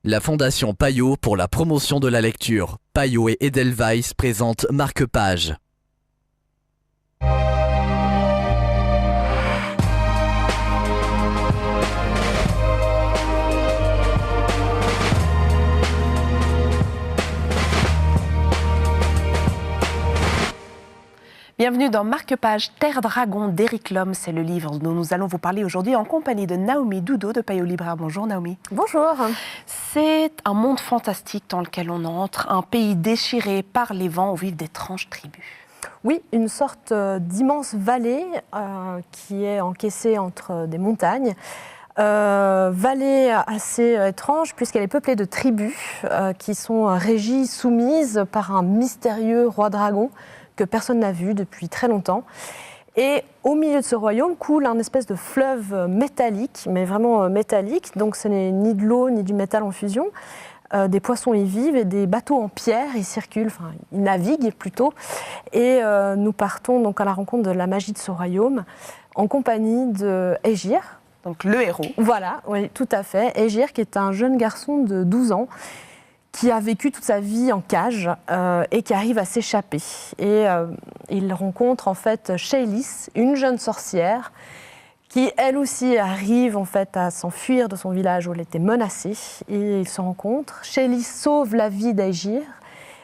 La Fondation Payot pour la promotion de la lecture. Payot et Edelweiss présentent Marque-Page. Bienvenue dans Marque-Page, Terre Dragon d'Éric Lhomme. C'est le livre dont nous allons vous parler aujourd'hui en compagnie de Naomi Doudot de Payot Libraire. Bonjour Naomi. Bonjour. C'est un monde fantastique dans lequel on entre, un pays déchiré par les vents où vivent d'étranges tribus. Oui, une sorte d'immense vallée qui est encaissée entre des montagnes. Vallée assez étrange puisqu'elle est peuplée de tribus qui sont régies, soumises par un mystérieux roi dragon que personne n'a vu depuis très longtemps. Et au milieu de ce royaume coule un espèce de fleuve métallique, mais vraiment métallique, donc ce n'est ni de l'eau ni du métal en fusion. Des poissons y vivent et des bateaux en pierre y circulent, enfin ils naviguent plutôt. Et nous partons donc à la rencontre de la magie de ce royaume en compagnie de Aegir. Donc le héros. Voilà, oui, tout à fait. Aegir qui est un jeune garçon de 12 ans qui a vécu toute sa vie en cage et qui arrive à s'échapper. Et il rencontre en fait Shaylis, une jeune sorcière, qui elle aussi arrive en fait à s'enfuir de son village où elle était menacée. Et ils se rencontrent. Shaylis sauve la vie d'Aegir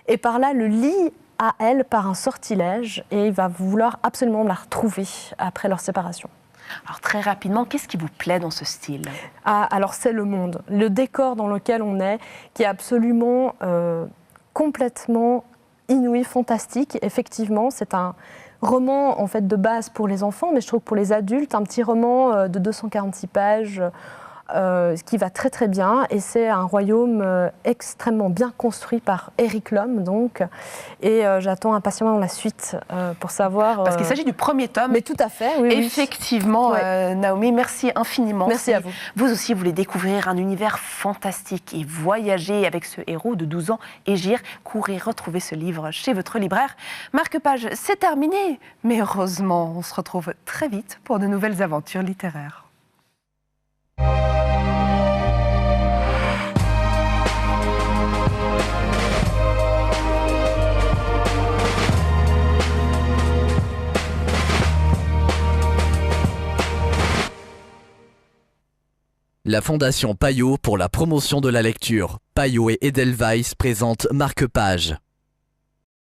et par là le lie à elle par un sortilège et il va vouloir absolument la retrouver après leur séparation. Alors très rapidement, qu'est-ce qui vous plaît dans ce style ? Alors c'est le monde, le décor dans lequel on est, qui est absolument complètement inouï, fantastique. Effectivement, c'est un roman en fait de base pour les enfants, mais je trouve que pour les adultes, un petit roman de 246 pages, qui va très très bien. Et c'est un royaume extrêmement bien construit par Éric Lhomme, donc. Et j'attends impatiemment la suite pour savoir. Parce qu'il s'agit du premier tome. Mais tout à fait, oui. Effectivement, Ouais. Naomi, merci infiniment. Merci à vous. Vous aussi voulez découvrir un univers fantastique et voyager avec ce héros de 12 ans, Aegir, courez retrouver ce livre chez votre libraire. Marque-Page, c'est terminé, mais heureusement, on se retrouve très vite pour de nouvelles aventures littéraires. La Fondation Payot pour la promotion de la lecture. Payot et Edelweiss présentent Marque-Page.